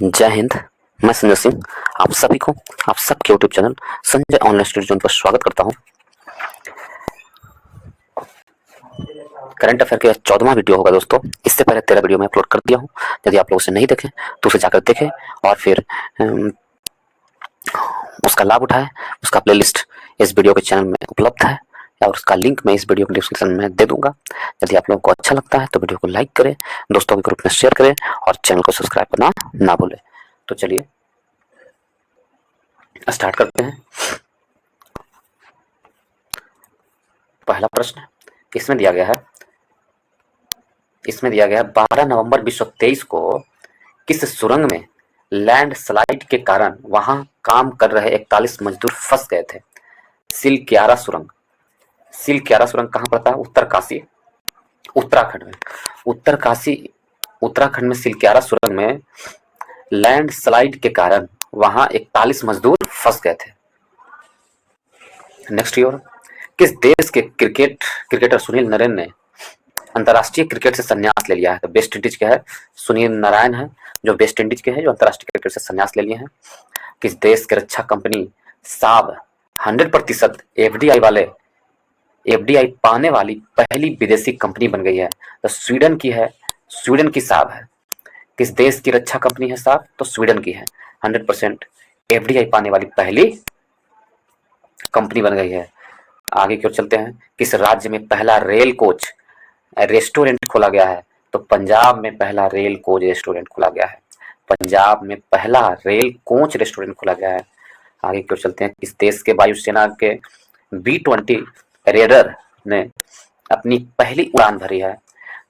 जय हिंद। मैं संजय सिंह आप सभी को आप सबके YouTube channel Sanjay online study zone पर स्वागत करता हूं। करंट अफेयर के 14वां वीडियो होगा दोस्तों। इससे पहले 13 वीडियो मैं अपलोड कर दिया हूं। यदि आप लोग उसे नहीं देखें तो उसे जाकर देखें और फिर उसका लाभ उठाएं। उसका प्लेलिस्ट इस वीडियो के चैनल में उपलब्ध है और उसका लिंक मैं इस वीडियो के डिस्क्रिप्शन में दे दूंगा। यदि आप लोगों को अच्छा लगता है तो वीडियो को लाइक करें, दोस्तों के ग्रुप में शेयर करें और चैनल को सब्सक्राइब करना ना भूलें। तो चलिए स्टार्ट करते हैं। पहला प्रश्न इसमें दिया गया है 12 नवंबर 2023 को किस सुरंग में लैंडस्लाइड के कारण वहां काम कर रहे 41 मजदूर फंस गए थे? सिलक्यारा सुरंग। सिलक्यारा सुरंग कहां पड़ता है? उत्तरकाशी, उत्तराखंड में। उत्तराखंड में सिलक्यारा सुरंग में लैंडस्लाइड के कारण वहां 41 मजदूर फंस गए थे। नेक्स्ट ईयर किस देश के क्रिकेटर सुनील नरेन ने अंतर्राष्ट्रीय क्रिकेट से संन्यास ले लिया है? तो वेस्ट इंडीज के है सुनील नारायण है, जो वेस्ट इंडीज के हैं, जो अंतर्राष्ट्रीय क्रिकेट से संन्यास ले लिए हैं। किस देश की रक्षा कंपनी साब 100% एफडीआई पाने वाली पहली विदेशी कंपनी बन गई है? तो स्वीडन की है, स्वीडन की साब है। किस देश की रक्षा कंपनी है साब? तो स्वीडन की है। 100% एफडीआई पाने वाली पहली कंपनी बन गई है। आगे की ओर चलते हैं। किस राज्य में पहला रेल कोच रेस्टोरेंट खोला गया है? तो पंजाब में पहला रेल कोच रेस्टोरेंट खोला गया है। पंजाब में पहला रेल कोच रेस्टोरेंट खोला गया है। आगे की ओर चलते हैं। किस देश के वायुसेना के B-20 रेडर ने अपनी पहली उड़ान भरी है?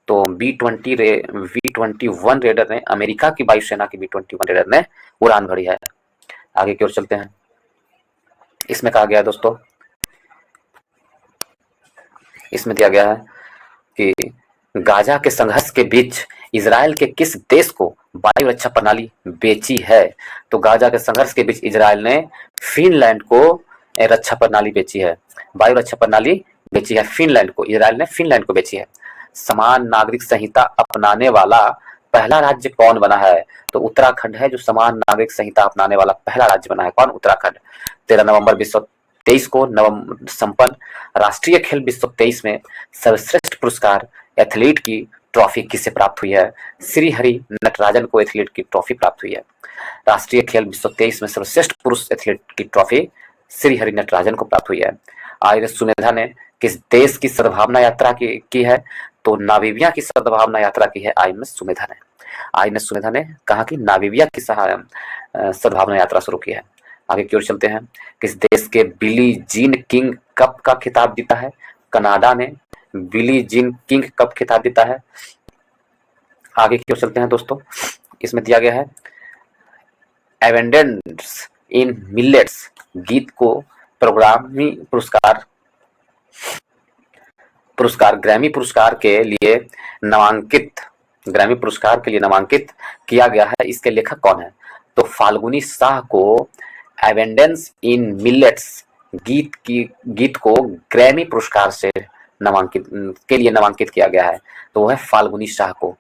तो B-21 रेडर ने अमेरिका की वायुसेना की B-21 रेडर ने उड़ान भरी है। आगे की ओर चलते हैं। इसमें कहा गया है दोस्तों, इसमें दिया गया है कि गाजा के संघर्ष के बीच इजराइल के किस देश को वायु रक्षा प्रणाली बेची है? तो गाजा के संघर्ष के बीच इजराइल ने फिनलैंड को रक्षा प्रणाली बेची है, वायु रक्षा प्रणाली बेची है फिनलैंड को। इजराइल ने फिनलैंड को बेची है। समान नागरिक संहिता अपनाने वाला पहला राज्य कौन बना है? तो उत्तराखंड है, जो समान नागरिक संहिता अपनाने वाला पहला राज्य बना है। कौन? उत्तराखंड। 13 नवंबर 2023 को संपन्न राष्ट्रीय खेल 2023 में सर्वश्रेष्ठ पुरस्कार एथलीट की ट्रॉफी किसे प्राप्त हुई है? श्री हरि नटराजन को एथलीट की ट्रॉफी प्राप्त हुई है। राष्ट्रीय खेल 2023 में सर्वश्रेष्ठ पुरुष एथलीट की ट्रॉफी श्री हरि नटराजन को प्राप्त हुई है। आईएनएस सुमेधा ने किस देश की सद्भावना यात्रा की है? तो नामीबिया की सद्भावना यात्रा की है आईएनएस सुमेधा ने। आईएनएस सुमेधा ने कहा कि नामीबिया की सद्भावना यात्रा शुरू की है। आगे की ओर चलते हैं। किस देश के बिली जीन किंग कप का खिताब जीता है? कनाडा ने बिली जीन किंग कप खिताब जीता है। आगे की ओर चलते हैं दोस्तों। इसमें दिया गया है एवेंडेंस इन मिलेट्स गीत को ग्रैमी पुरस्कार के लिए नामांकित किया गया है। इसके लेखक कौन है? तो फाल्गुनी शाह को एवेंडेंस इन मिलेट्स गीत को ग्रैमी पुरस्कार से नामांकित किया गया है। तो वह है फाल्गुनी शाह को।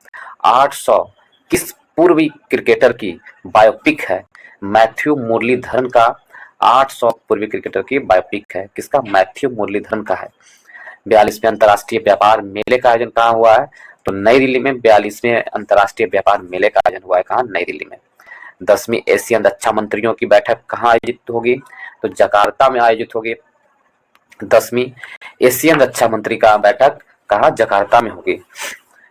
800 किस पूर्वी क्रिकेटर की बायोपिक है? मैथ्यू मुरलीधरन का 800 पूर्वी क्रिकेटर की बायोपिक है। किसका? मैथ्यू मुरलीधरन का है। 42वें अंतर्राष्ट्रीय व्यापार मेले का आयोजन कहाँ हुआ है? तो नई दिल्ली में 42वें अंतर्राष्ट्रीय व्यापार मेले का आयोजन हुआ है। कहाँ? नई दिल्ली में। 10वीं एशियन रक्षा मंत्रियों की बैठक कहाँ आयोजित होगी? तो जकार्ता में आयोजित होगी। 10वीं एशियन रक्षा मंत्री का बैठक कहाँ? जकार्ता में होगी।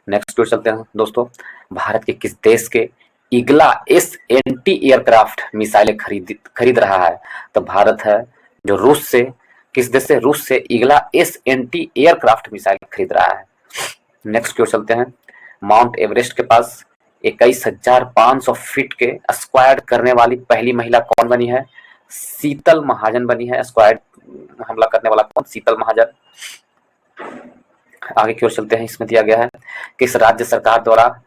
नेक्स्ट क्वेश्चन चलते हैं दोस्तों। भारत के किस देश के इगला एस-एंटी एयरक्राफ्ट मिसाइलें खरीद रहा है? तो भारत है, जो रूस से, किस देश से? रूस से इगला एस-एंटी एयरक्राफ्ट मिसाइल खरीद रहा है। नेक्स्ट क्वेश्चन चलते हैं। माउंट एवरेस्ट के पास 21,500 फीट के स्क्वायर करने वाली पहली महिला कौन बनी है? शीतल महाजन बनी है। स्क्वायर हमला करने वाला कौन? शीतल महाजन। आगे की ओर चलते हैं। इसमें दिया गया है किस राज्य सरकार द्वारा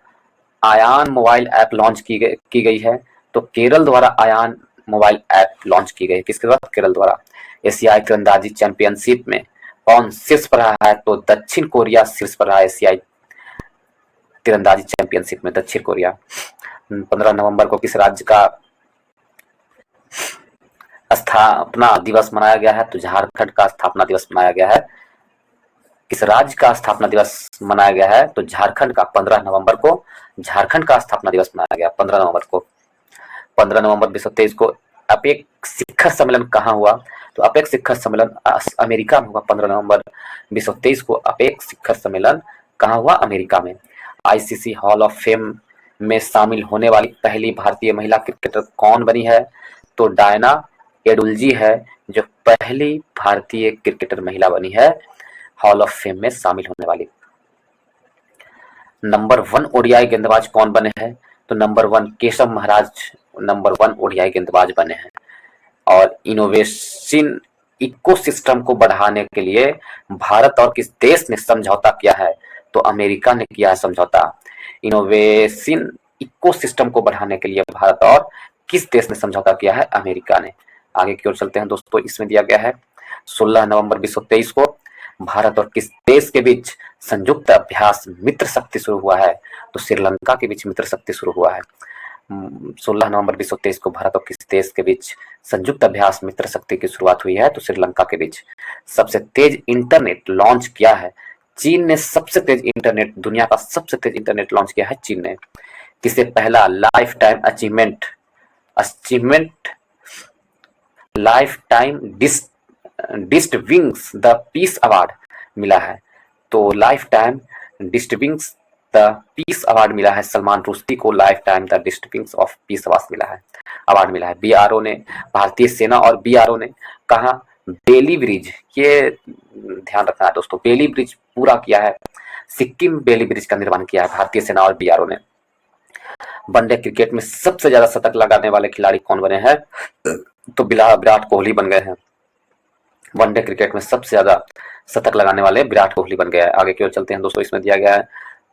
आयान मोबाइल ऐप लॉन्च की गई है? तो केरल द्वारा आयान मोबाइल ऐप लॉन्च की गई। किसके द्वारा? केरल द्वारा। एशियाई तीरंदाजी चैंपियनशिप में कौन शीर्ष पर रहा है? तो दक्षिण कोरिया शीर्ष पर रहा है एशियाई तीरंदाजी चैंपियनशिप में दक्षिण कोरिया। 15 नवंबर को किस राज्य का स्थापना दिवस मनाया गया है? तो झारखंड का स्थापना दिवस मनाया गया है। किस राज्य का स्थापना दिवस मनाया गया है? तो झारखंड का 15 नवंबर को झारखंड का स्थापना दिवस मनाया गया 15 नवंबर को। 15 नवंबर 2023 को अपेक शिखर सम्मेलन कहाँ हुआ? तो अपेक शिखर सम्मेलन अमेरिका में हुआ। 15 नवंबर 2023 को अपेक शिखर सम्मेलन कहाँ हुआ? अमेरिका में। आईसीसी हॉल ऑफ फेम में शामिल होने वाली पहली भारतीय महिला क्रिकेटर कौन बनी है? तो डायना एडुल्जी है जो पहली भारतीय क्रिकेटर महिला बनी है हॉल ऑफ फेम में शामिल होने वाली। नंबर 1 ओडीआई गेंदबाज कौन बने हैं? तो number 1 Keshav Maharaj number 1 ODI गेंदबाज बने हैं। और इनोवेशन इकोसिस्टम को बढ़ाने के लिए भारत और किस देश ने समझौता किया है? तो अमेरिका ने किया है समझौता। इनोवेशन इकोसिस्टम को बढ़ाने के लिए भारत और किस देश ने समझौता किया है? अमेरिका ने। आगे की ओर चलते हैं दोस्तों, इसमें दिया गया है 16 नवंबर 2023 को भारत और किस देश के बीच संयुक्त अभ्यास मित्र शक्ति शुरू हुआ है? तो श्रीलंका के बीच मित्र शक्ति शुरू हुआ है। 16 नवंबर 2023 को भारत और किस देश के बीच संयुक्त अभ्यास मित्र शक्ति की शुरुआत हुई है? तो श्रीलंका के बीच। सबसे तेज इंटरनेट लॉन्च किया है? चीन ने सबसे तेज इंटरनेट, दुनिया का सबसे तेज इंटरनेट लॉन्च किया है चीन ने। किसे पहला life time achievement life time distinguish the peace award मिला है? तो life time distinguish the peace award मिला है सलमान रुश्दी को। Life time the distinguish of peace award मिला है। बीआरओ ने, भारतीय सेना और बीआरओ ने कहा बेली ब्रिज, ये ध्यान रखना है दोस्तों, बेली ब्रिज पूरा किया है। सिक्किम बेली ब्रिज का निर्माण किया है भारतीय सेना और बीआरओ ने। वनडे क्रिकेट में सबसे ज्यादा शतक लगाने वाले खिलाड़ी कौन बने हैं? तो विराट कोहली बन गए हैं। वनडे क्रिकेट में सबसे ज्यादा शतक लगाने वाले विराट कोहली बन गया है। आगे की ओर चलते हैं दोस्तों, इसमें दिया गया है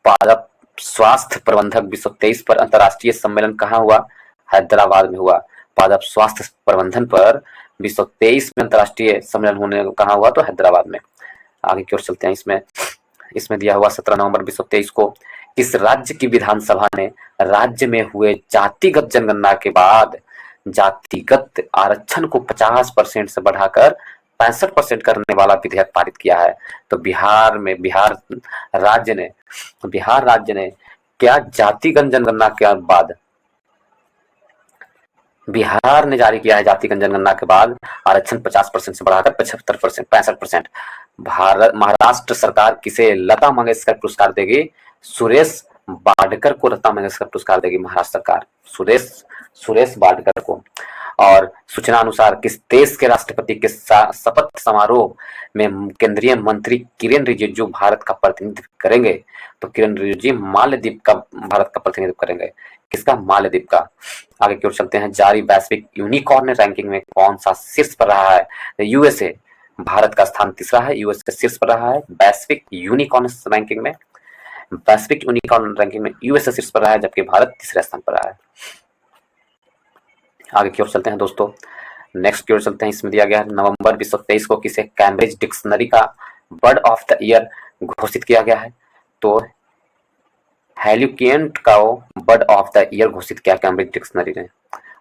पादप स्वास्थ्य प्रबंधक 2023 पर अंतर्राष्ट्रीय सम्मेलन कहाँ हुआ? हैदराबाद में हुआ। पादप स्वास्थ्य प्रबंधन पर 2023 में अंतर्राष्ट्रीय सम्मेलन होने कहाँ हुआ? तो हैदराबाद में। आगे की ओर चलते हैं, इसमें दिया हुआ 17 नवंबर 2023 को इस राज्य की विधानसभा ने राज्य में हुए जातिगत जनगणना के बाद जातिगत आरक्षण को 50% से बढ़ाकर 65% करने वाला विधेयक पारित किया है। तो बिहार राज्य ने क्या जातिगत जनगणना के बाद बिहार ने जारी किया है जातिगत जनगणना के बाद आरक्षण 50% से बढ़ाकर 75%, 65%। महाराष्ट्र सरकार किसे लता मंगेशकर पुरस्कार देगी? सुरेश वाडकर को लता मंगेशकर पुरस्कार देगी महाराष्ट्र सरकार, सुरेश वाडकर को। और सूचना अनुसार किस देश के राष्ट्रपति के शपथ समारोह में केंद्रीय मंत्री किरेन रिजिजू भारत का प्रतिनिधित्व करेंगे? तो किरेन रिजिजू मालदीव का भारत का प्रतिनिधित्व करेंगे। किसका? मालदीव का। आगे की ओर चलते हैं, जारी वैश्विक यूनिकॉर्न रैंकिंग में कौन सा शीर्ष पर रहा है? यूएसए, भारत का स्थान तीसरा है, यूएसए शीर्ष पर रहा है वैश्विक यूनिकॉर्न रैंकिंग में यूएसए शीर्ष पर रहा है, जबकि भारत तीसरे स्थान पर रहा है। आगे की ओर चलते हैं दोस्तों, नेक्स्ट की ओर चलते हैं, इसमें दिया गया है नवंबर 2023 को किसे कैम्ब्रिज डिक्शनरी का बर्ड ऑफ द ईयर घोषित किया गया है? तो हेल्यूकेंट का बर्ड ऑफ द ईयर घोषित किया कैम्ब्रिज डिक्शनरी ने।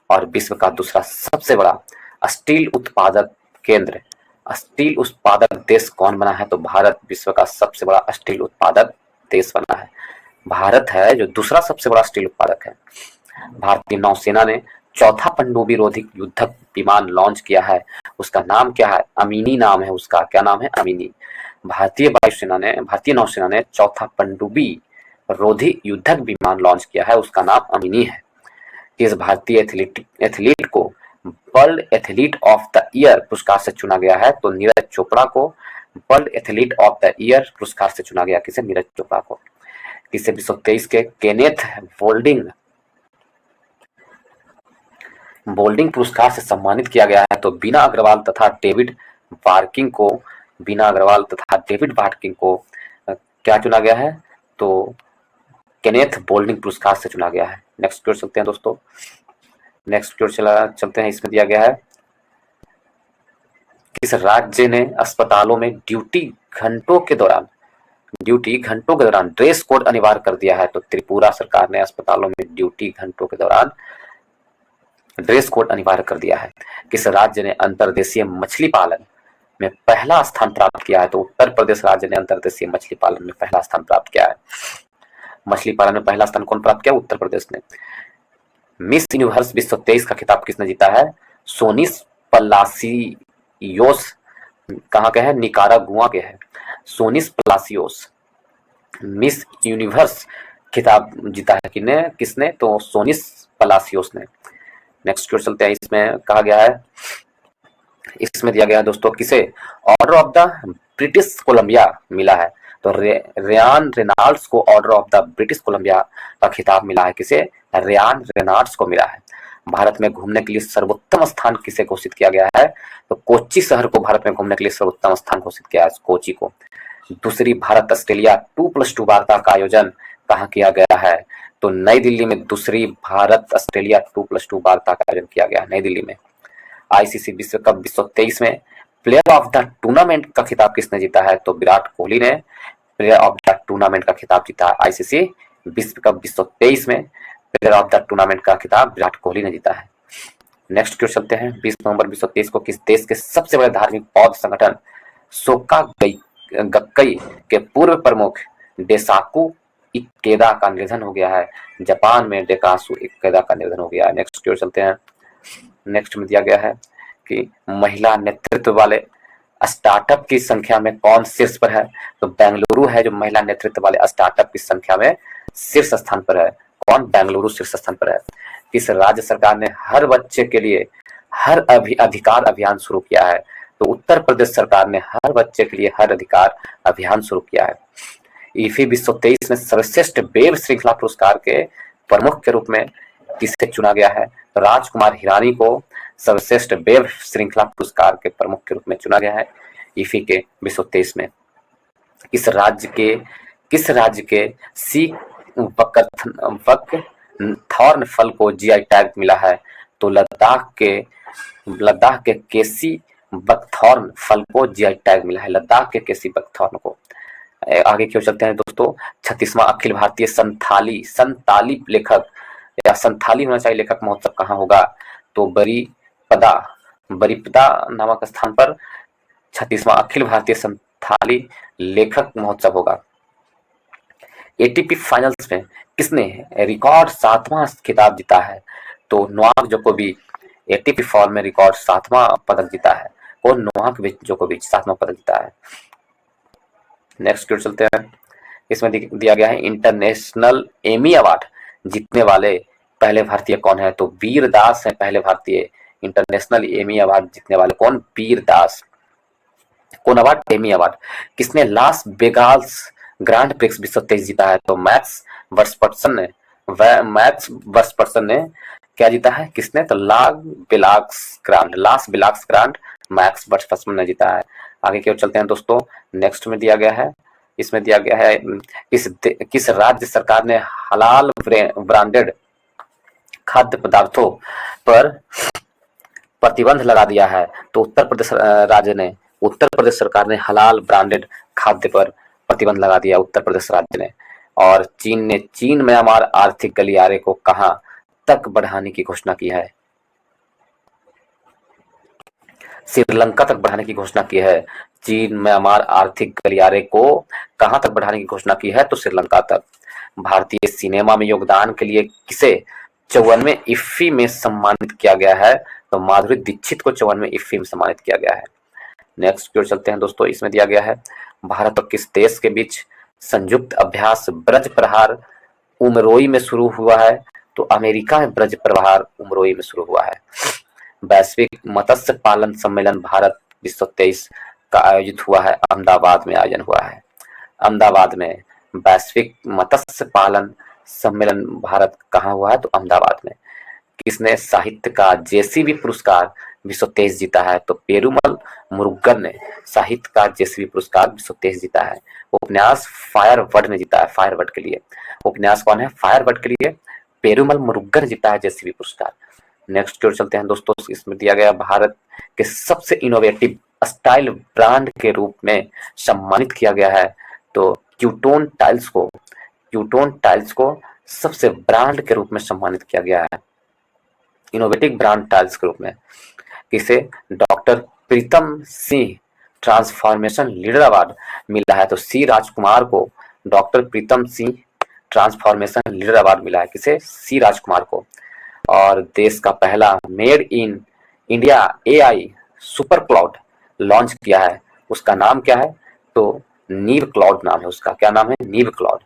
और विश्व का दूसरा सबसे बड़ा स्टील उत्पादक देश कौन बना है? तो भारत विश्व का सबसे बड़ा स्टील उत्पादक देश बना है। भारत है जो दूसरा सबसे बड़ा स्टील उत्पादक है। भारतीय नौसेना ने चौथा पनडुब्बी रोधी युद्धक विमान लॉन्च किया है, उसका नाम क्या है? अमीनी नाम है उसका। क्या नाम है? अमीनी। भारतीय नौसेना ने चौथा पनडुब्बी रोधी युद्धक विमान लॉन्च किया है, उसका नाम अमीनी है। इस भारतीय एथलीट को world athlete of the year पुरस्कार से चुना गया है? तो नीरज चोपड़ा को world athlete of the year पुरस्कार से चुना गया। किसे? नीरज चोपड़ा को। किसे 2023 के केनेथ बोल्डिंग पुरस्कार से सम्मानित किया गया है? तो बीना अग्रवाल तथा डेविड बार्किंग को क्या चुना गया है? तो केनेथ बोल्डिंग पुरस्कार से चुना गया है। नेक्स्ट की ओर चलते हैं दोस्तों, चलते हैं, इसमें दिया गया है किस राज्य ने अस्पतालों में ड्यूटी घंटों के दौरान ड्यूटी घंटों के दौरान ड्रेस कोड अनिवार्य कर दिया है। तो त्रिपुरा सरकार ने अस्पतालों में ड्यूटी घंटों के दौरान ड्रेस कोड अनिवार्य कर दिया है। किस राज्य ने अंतर्देशीय मछली पालन में पहला स्थान प्राप्त किया है? तो उत्तर प्रदेश राज्य ने अंतर्देशीय मछली पालन में पहला स्थान प्राप्त किया है। मछली पालन में पहला स्थान कौन प्राप्त किया? उत्तर प्रदेश ने। मिस यूनिवर्स 2023 का खिताब किसने जीता है? सोनिस पलासियोस। कहाँ के है? निकारागुआ के है। सोनिस पलासियोस मिस यूनिवर्स खिताब जीता है किसने? तो सोनिस पलासियोस ने। नेक्स्ट क्वेश्चन चलते हैं। इसमें कहा गया है, इसमें दिया गया है दोस्तों, किसे order of the British Columbia मिला है? तो रेयान रेनॉल्ड्स को order of the British Columbia का खिताब मिला है। किसे? रेयान रेनॉल्ड्स को मिला है। भारत में घूमने के लिए सर्वोत्तम स्थान किसे घोषित किया गया है? तो कोच्चि शहर को भारत में घूमने के लिए सर्वोत्तम स्थान घोषित किया है, कोच्चि को। दूसरी भारत ऑस्ट्रेलिया 2+2 वार्ता का आयोजन कहाँ किया गया है? तो नई दिल्ली में दूसरी भारत ऑस्ट्रेलिया 2+2 वार्ता का आयोजन किया गया, नई दिल्ली में। आईसीसी विश्व कप 2023 में प्लेयर ऑफ द टूर्नामेंट का खिताब किसने जीता है? तो विराट कोहली ने प्लेयर ऑफ द टूर्नामेंट का खिताब जीता है। आईसीसी विश्व कप 2023 में प्लेयर ऑफ द टूर्नामेंट का खिताब विराट कोहली ने जीता है। नेक्स्ट क्वेश्चन चलते हैं। 20 नवंबर 2023 को किस देश के सबसे बड़े धार्मिक बौद्ध संगठन सोका गक्कई के पूर्व प्रमुख डेसाकू इकेदा का निधन हो गया है? जापान में डेकासु इकेदा का निधन हो गया है। नेक्स्ट क्वेश्चन चलते हैं। नेक्स्ट में दिया गया है कि महिला नेतृत्व वाले स्टार्टअप की संख्या में कौन शीर्ष पर है? तो बेंगलुरु है जो महिला नेतृत्व वाले स्टार्टअप की संख्या में शीर्ष स्थान पर है। कौन? बेंगलुरु शीर्ष स्थान पर है। किस राज्य सरकार ने हर बच्चे के लिए हर अधिकार अभियान शुरू किया है? तो उत्तर प्रदेश सरकार ने हर बच्चे के लिए हर अधिकार अभियान शुरू किया है। ईफी 2023 में सर्वश्रेष्ठ वेब श्रृंखला पुरस्कार के प्रमुख के रूप में किसे चुना गया है? तो राजकुमार हिरानी को सर्वश्रेष्ठ वेब श्रृंखला पुरस्कार के प्रमुख के रूप में चुना गया है ईफी के 2023 में। किस राज्य के सी बकथॉर्न फल को जीआई टैग मिला है? तो लद्दाख के केसी बकथॉर्न फल को जीआई टैग मिला है, लद्दाख के केसी बकथॉर्न को। आगे क्यों चलते हैं दोस्तों। 36वां अखिल भारतीय संताली लेखक या संथाली होना चाहिए लेखक महोत्सव कहाँ होगा? तो बरिपदा नामक स्थान पर 36वां अखिल भारतीय संथाली लेखक महोत्सव होगा। एटीपी फाइनल्स में किसने रिकॉर्ड 7वां खिताब जीता है? तो नोवाक जोकोविच एटीपी फॉर्म में रिकॉर्ड 7वां पदक जीता है। और नोवाक जोकोविच 7वां पदक जीता है। नेक्स्ट क्वेश्चन चलते हैं। इसमें दिया गया है इंटरनेशनल एमी अवार्ड जीतने वाले पहले भारतीय कौन है? तो वीर दास है पहले भारतीय इंटरनेशनल एमी अवार्ड जीतने वाले। कौन? वीर दास। कौन अवार्ड? Emmy award. किसने लास वेगास ग्रांड प्रिक्स 2023 जीता है? तो मैक्स वर्सपर्सन ने क्या जीता है? किसने? तो लास बेलाक्स ग्रांड मैक्स वर्सपर्सन ने जीता है। आगे की ओर चलते हैं दोस्तों। नेक्स्ट में दिया गया है, इसमें दिया गया है किस राज्य सरकार ने हलाल ब्रांडेड खाद्य पदार्थों पर प्रतिबंध लगा दिया है? तो उत्तर प्रदेश सरकार ने हलाल ब्रांडेड खाद्य पर प्रतिबंध लगा दिया, उत्तर प्रदेश राज्य ने। और चीन म्यांमार आर्थिक गलियारे को कहां तक बढ़ाने की घोषणा की है? श्रीलंका तक बढ़ाने की घोषणा की है। चीन म्यांमार आर्थिक गलियारे को कहां तक बढ़ाने की घोषणा की है? तो श्रीलंका तक। भारतीय सिनेमा में योगदान के लिए किसे 54वें इफ्फी में सम्मानित किया गया है? तो माधुरी दीक्षित को 54वें इफ्फी में सम्मानित किया गया है। नेक्स्ट की ओर चलते हैं दोस्तों। इसमें दिया गया है भारत और किस देश के बीच संयुक्त अभ्यास ब्रज प्रहार उमरोई में शुरू हुआ है? तो अमेरिका में ब्रज प्रहार उमरोई में शुरू हुआ है। वैश्विक मत्स्य पालन सम्मेलन भारत 2023 का आयोजित हुआ है, अहमदाबाद में आयोजन हुआ है। अहमदाबाद में वैश्विक मत्स्य पालन सम्मेलन भारत कहाँ हुआ है? तो अहमदाबाद में। किसने साहित्य का जेसीबी पुरस्कार 2023 जीता है? तो पेरुमल मुरुगन ने साहित्य का जेसीबी पुरस्कार 2023 जीता है। उपन्यास फायरवर्ड ने जीता है, फायरवर्ड के लिए। उपन्यास कौन है? फायरवर्ड के लिए पेरुमल मुरुगन जीता है जेसीबी पुरस्कार। नेक्स्ट की ओर चलते हैं दोस्तों। इसमें दिया गया भारत के सबसे इनोवेटिव स्टाइल ब्रांड के रूप में सम्मानित किया गया है। तो क्यूटोन टाइल्स को सबसे ब्रांड के रूप में सम्मानित किया गया है, इनोवेटिव ब्रांड टाइल्स के रूप में। किसे? Doctor Pritam Singh transformation leader award मिला है। तो सी राजकुमार को doctor Pritam Singh transformation leader award मिला है। किसे? सी राजकुमार को। और देश का पहला made in India AI super cloud launch किया है, उसका नाम क्या है? तो नीव क्लाउड नाम है उसका। क्या नाम है? नीव क्लाउड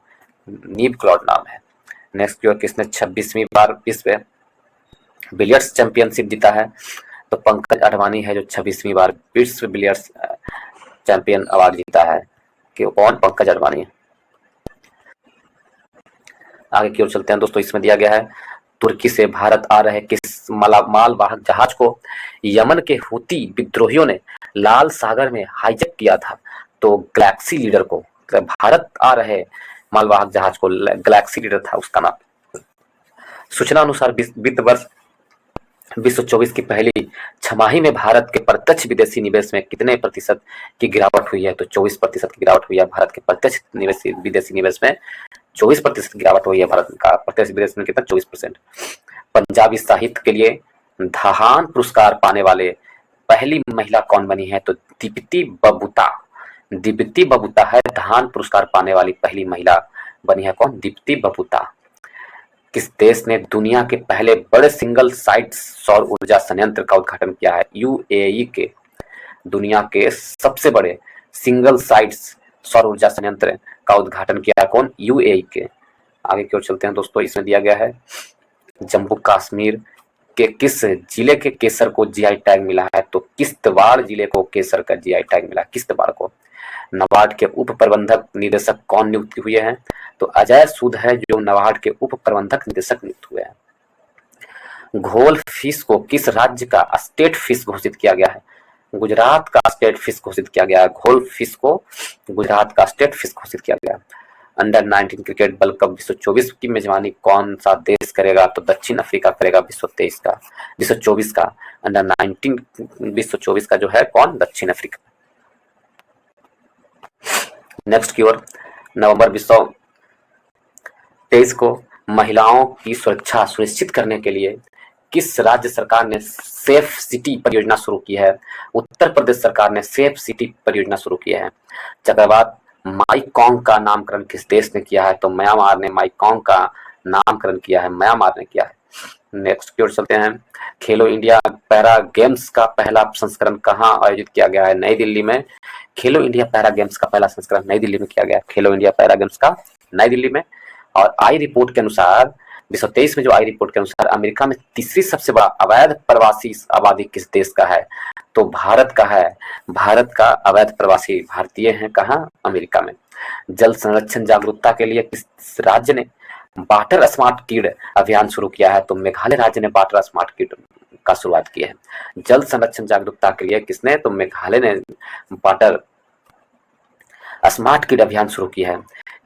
नाम है। नेक्स्ट की ओर, किसने 26वीं बार विश्व बिलियर्ड्स चैंपियनशिप जीता है? तो पंकज अडवाणी है जो 26वीं बार विश्व बिलियर्ड्स चैंपियन अवार्ड जीता है। कि कौन? पंकज अडवाणी। आगे की ओर चलते हैं दोस्तों। इसमें दिया गया है तुर्की से भारत आ रहे किस मालवाहक जहाज को यमन के हुती विद्रोहियों ने लाल सागर में हाईजैक किया था? तो गैलेक्सी लीडर को, भारत आ रहे मालवाहक जहाज को गैलेक्सी लीडर था उसका नाम। सूचना अनुसार वित्त वर्ष 2024 की पहली छमाही में भारत के प्रत्यक्ष विदेशी निवेश में कितने प्रतिशत की गिरावट हुई है? तो 24% की गिरावट हुई है। भारत के प्रत्यक्ष विदेशी निवेश में 24% गिरावट हुई है। भारत का प्रत्यक्ष विदेश में कितना? 24%। पंजाबी साहित्य के लिए धाहान पुरस्कार पाने वाले पहली महिला कौन बनी है? तो दीप्ति बबूता है धाहान पुरस्कार पाने वाली पहली महिला बनी है। कौन? दीप्ति बबूता। किस देश ने दुनिया के पहले बड़े सिंगल साइट सौर ऊर्जा संयंत्र का उद्घाटन किया है? यूएई के दुनिया के सबसे बड़े सिंगल साइट सौर ऊर्जा संयंत्र का उद्घाटन किया है। कौन? यूएई के। आगे की ओर चलते हैं दोस्तों। इसमें दिया गया है जम्मू कश्मीर के किस जिले के केसर को जीआई टैग मिला है? तो किश्तवाड़ जिले को केसर का जीआई टैग मिला, किश्तवाड़ को। नाबार्ड के उप प्रबंधक निदेशक कौन नियुक्त हुए हैं? तो अजय सूद है जो नाबार्ड के उप प्रबंधक निदेशक नियुक्त हुए हैं। घोल फिश को किस राज्य का स्टेट फिश घोषित किया गया है? गुजरात का स्टेट फिश घोषित किया गया है। घोल फिश को गुजरात का स्टेट फिश घोषित किया गया। अंडर 19 क्रिकेट वर्ल्ड कप 2024 की मेजबानी कौन सा देश करेगा? तो दक्षिण अफ्रीका करेगा 2024 का अंडर 19 2024 का जो है कौन? दक्षिण अफ्रीका। नेक्स्ट की ओर, नवंबर 2023 को महिलाओं की सुरक्षा सुनिश्चित करने के लिए किस राज्य सरकार ने सेफ सिटी परियोजना शुरू की है? उत्तर प्रदेश सरकार ने सेफ सिटी परियोजना शुरू की है। चक्रवात माईकॉन्ग का नामकरण किस देश ने किया है? तो म्यांमार ने माईकॉन्ग का नामकरण किया है, म्यांमार ने किया है। नेक्स्ट की ओर चलते हैं। खेलो इंडिया पैरा गेम्स का पहला संस्करण कहाँ आयोजित किया गया है? नई दिल्ली में। खेलो इंडिया पैरा गेम्स का पहला संस्करण नई दिल्ली में किया गया। खेलो इंडिया पैरा गेम्स का नई दिल्ली में। और आई रिपोर्ट के अनुसार 2023 में जो आई रिपोर्ट के अनुसार अमेरिका में तीसरी सबसे बड़ा अवैध प्रवासी आबादी किस देश का है? तो भारत का है। भारत का अवैध प्रवासी भारतीय हैं कहाँ? अमेरिका में। जल संरक्षण जागरूकता के लिए किस राज्य ने वाटर स्मार्ट किड अभियान शुरू किया है? तो मेघालय राज्य ने वाटर स्मार्ट किड का शुरुआत की है। जल संरक्षण जागरूकता के लिए किसने? तो मेघालय ने वाटर स्मार्ट किड अभियान शुरू किया है।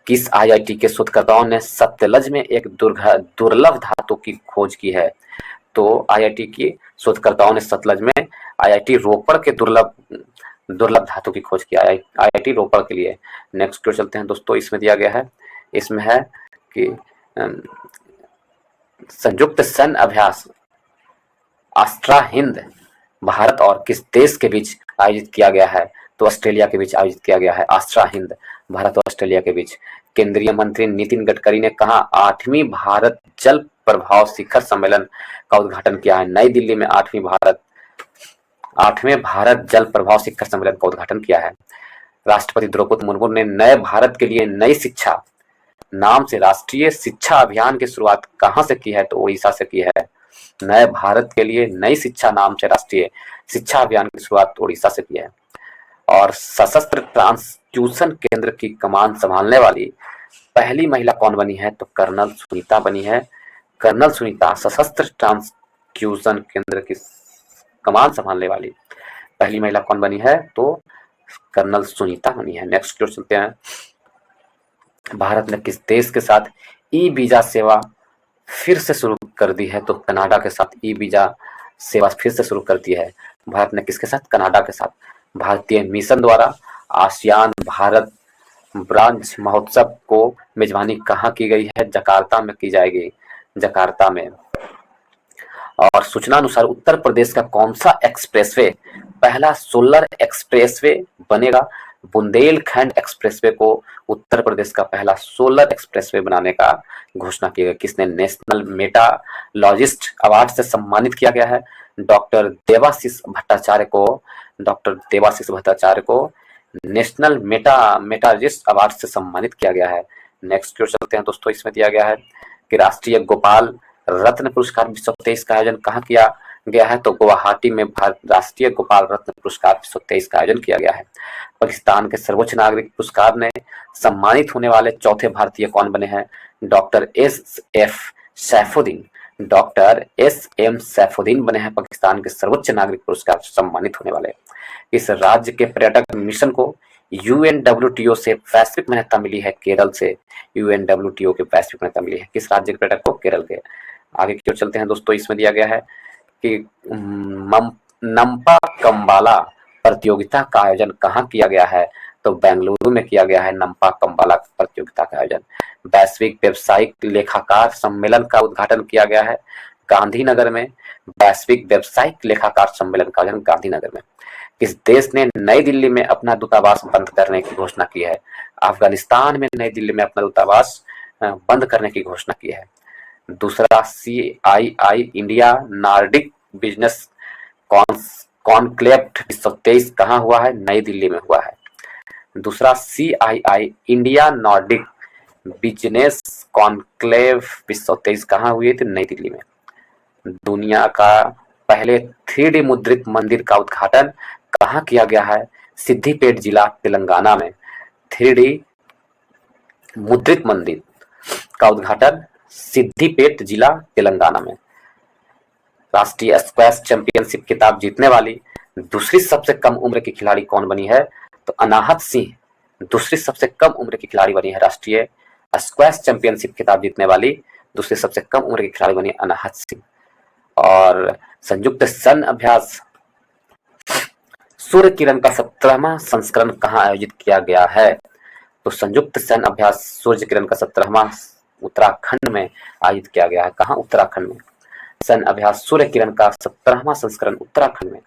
किस आईआईटी के शोधकर्ताओं ने सतलज में एक दुर्लभ धातु की खोज की है? तो आईआईटी की शोधकर्ताओं ने सतलज में आईआईटी रोपड़ के दुर्लभ धातु की खोज की। आईआईटी रोपड़ के लिए। नेक्स्ट की ओर चलते हैं दोस्तों। इसमें दिया गया है, इसमें है कि संयुक्त सैन्य अभ्यास आस्ट्रा हिंद भारत और किस देश के बीच आयोजित किया गया है? तो ऑस्ट्रेलिया के बीच आयोजित किया गया है। आस्ट्रा हिंद भारत और ऑस्ट्रेलिया के बीच। केंद्रीय मंत्री नितिन गडकरी ने कहा 8वीं भारत जल प्रभाव शिखर सम्मेलन का उद्घाटन किया है? नई दिल्ली में 8वें भारत जल प्रभाव शिखर सम्मेलन का उद्घाटन किया है। राष्ट्रपति द्रौपदी मुर्मू ने नए भारत के लिए नई शिक्षा नाम से राष्ट्रीय शिक्षा अभियान की शुरुआत कहां से की है? तो उड़ीसा से की है। नए भारत के लिए नई शिक्षा नाम से राष्ट्रीय शिक्षा अभियान की शुरुआत उड़ीसा से की है। और सशस्त्र ट्रांसक्यूशन केंद्र की कमान संभालने वाली पहली महिला कौन बनी है? तो कर्नल सुनीता बनी है। कर्नल सुनीता सशस्त्र ट्रांसक्यूशन केंद्र की कमान संभालने वाली पहली महिला कौन बनी है? तो कर्नल सुनीता बनी है। नेक्स्ट की ओर चलते हैं। भारत ने किस देश के साथ ई वीजा सेवा फिर से शुरू कर दी है? तो कनाडा के साथ ई वीजा सेवा फिर से शुरू कर दी है। भारत ने किसके साथ? कनाडा के साथ। भारतीय मिशन द्वारा आसियान भारत ब्रॉन्ज महोत्सव को मेजबानी कहाँ की गई है? जकार्ता में की जाएगी, जकार्ता में। और सूचना अनुसार उत्तर प्रदेश का कौन सा एक्सप्रेसवे पहला सोलर एक्सप्रेसवे बनेगा? बुंदेलखंड एक्सप्रेसवे को उत्तर प्रदेश का पहला सोलर एक्सप्रेसवे बनाने का घोषणा की गई। किसने? नेशनल मेटालॉजिस्ट अवार्ड से सम्मानित किया गया है। डॉक्टर देवाशीष भट्टाचार्य को नेशनल मेटालॉजिस्ट अवार्ड से सम्मानित किया गया है। नेक्स्ट की ओर चलते हैं दोस्तों। इसमें दिया गया है कि राष्ट्रीय गोपाल रत्न पुरस्कार 2023 का आयोजन कहाँ किया गया है? तो गुवाहाटी में राष्ट्रीय गोपाल रत्न पुरस्कार 2023 का आयोजन किया गया है। पाकिस्तान के सर्वोच्च नागरिक पुरस्कार ने सम्मानित होने वाले चौथे भारतीय कौन बने हैं? Doctor S F. Saifuddin. Doctor S M. Saifuddin बने हैं पाकिस्तान के सर्वोच्च नागरिक पुरस्कार से सम्मानित होने वाले। इस राज्य के पर्यटक मिशन को UNWTO से वैश्विक मान्यता मिली है। केरल से UNWTO के वैश्विक मान्यता मिली है। किस राज्य के पर्यटक को? केरल के। आगे की ओर चलते हैं दोस्तों। इसमें दिया गया है कि नम्पा कम्बाला प्रतियोगिता का आयोजन कहाँ किया गया है? तो बेंगलुरु में किया गया है नम्पा कम्बाला प्रतियोगिता का आयोजन। वैश्विक व्यावसायिक लेखाकार सम्मेलन का उद्घाटन किया गया है गांधीनगर में। वैश्विक व्यावसायिक लेखाकार सम्मेलन का आयोजन गांधीनगर में। किस देश ने नई दिल्ली में अपना दूतावास बंद करने की घोषणा की है? अफगानिस्तान में नई दिल्ली में अपना दूतावास बंद करने की घोषणा की है। दूसरा CII India Nordic business conclave 2023 कहाँ हुआ है? नई दिल्ली में हुआ है। दूसरा CII India Nordic business conclave 2023 कहाँ हुई थी? नई दिल्ली में। दुनिया का पहले 3D मुद्रित मंदिर का उद्घाटन कहाँ किया गया है? सिद्दीपेट जिला तेलंगाना में 3D मुद्रित मंदिर का उद्घाटन सिद्दीपेट जिला तेलंगाना में। राष्ट्रीय स्क्वैश चैंपियनशिप खिताब जीतने वाली दूसरी सबसे कम उम्र की खिलाड़ी कौन बनी है? तो अनाहत सिंह दूसरी सबसे कम उम्र की खिलाड़ी बनी है। राष्ट्रीय स्क्वैश चैंपियनशिप खिताब जीतने वाली दूसरी सबसे कम उम्र की खिलाड़ी बनी अनाहत सिंह। और संयुक्त सैन्य अभ्यास सूर्य किरण का 17वां संस्करण कहाँ आयोजित किया गया है? तो संयुक्त सैन्य अभ्यास सूर्य किरण का 17वां उत्तराखंड में आयोजित किया गया है। कहाँ? उत्तराखंड में। सैन्य अभ्यास सूर्य किरण का 17वां संस्करण उत्तराखंड में।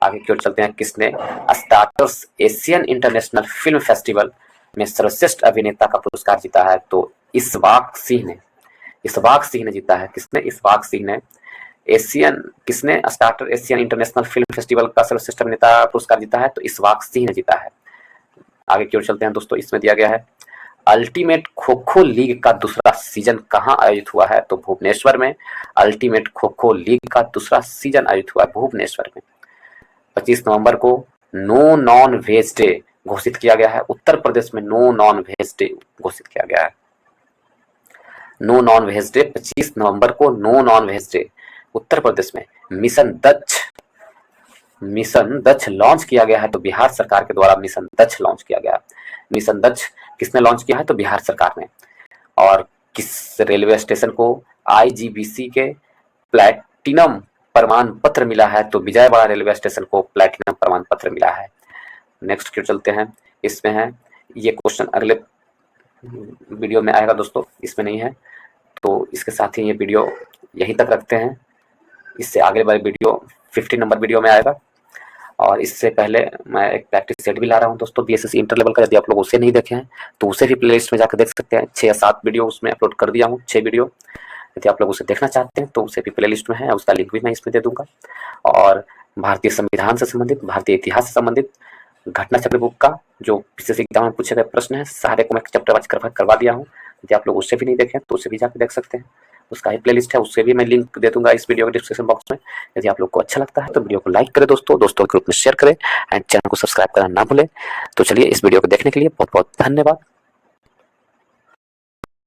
आगे की ओर चलते हैं। किसने starters Asian international film festival में सर्वश्रेष्ठ अभिनेता का पुरस्कार जीता है? तो इस्वाक सिंह ने जीता है। किसने? इस्वाक सिंह ने। किसने starter Asian international film festival का सर्वश्रेष्ठ अभिनेता पुरस्कार जीता है? तो इस्वाक सिंह ने जीता है। आगे की ओर चलते हैं दोस्तों। इसमें दिया गया है अल्टीमेट खो खो लीग का दूसरा सीजन कहाँ आयोजित हुआ है? तो भुवनेश्वर में। अल्टीमेट खो खो लीग का दूसरा सीजन आयोजित हुआ है भुवनेश्वर में। 25 नवंबर को नो नॉन वेज डे घोषित किया गया है। उत्तर प्रदेश में नो नॉन वेज डे घोषित किया गया है। नो नॉन वेज डे 25 नवंबर को no non veg day Uttar Pradesh में। मिशन दक्ष लॉन्च किया गया है। तो बिहार सरकार के द्वारा मिशन दक्ष लॉन्च किया गया। मिशन दक्ष किसने लॉन्च किया है? तो बिहार सरकार ने। और किस रेलवे स्टेशन को IGBC के प्लैटिनम प्रमाण पत्र मिला है? तो विजयवाड़ा रेलवे स्टेशन को प्लैटिनम प्रमाण पत्र मिला है। नेक्स्ट की ओर चलते हैं। इसमें है ये क्वेश्चन अगले वीडियो में आएगा दोस्तों, इसमें नहीं है। तो इसके साथ ही ये वीडियो यहीं तक रखते हैं। इससे आगे वाले वीडियो 50 नंबर वीडियो में आएगा। और इससे पहले मैं एक प्रैक्टिस सेट भी ला रहा हूँ दोस्तों BSSC इंटर लेवल का। यदि आप लोग उसे नहीं देखे हैं तो उसे भी प्लेलिस्ट में जाकर देख सकते हैं। 6 या 7 वीडियो उसमें अपलोड कर दिया हूँ, 6 वीडियो। यदि आप लोग उसे देखना चाहते हैं तो उसे भी प्लेलिस्ट में है, उसका लिंक भी मैं इसमें दे दूंगा। और भारतीय संविधान से संबंधित, भारतीय इतिहास से संबंधित घटना चक्र बुक का जो BSSC एग्जाम में पूछे गए प्रश्न है, सारे को मैं चैप्टर वाइज करवा दिया हूँ। यदि आप लोग उससे भी नहीं देखें तो उसे भी जाकर देख सकते हैं। उसका ही प्लेलिस्ट है, उससे भी मैं लिंक दे दूंगा इस वीडियो के डिस्क्रिप्शन बॉक्स में। यदि आप लोग को अच्छा लगता है तो वीडियो को लाइक करें दोस्तों के ग्रुप में शेयर करें एंड चैनल को सब्सक्राइब करना ना भूलें। तो चलिए, इस वीडियो को देखने के लिए बहुत बहुत धन्यवाद।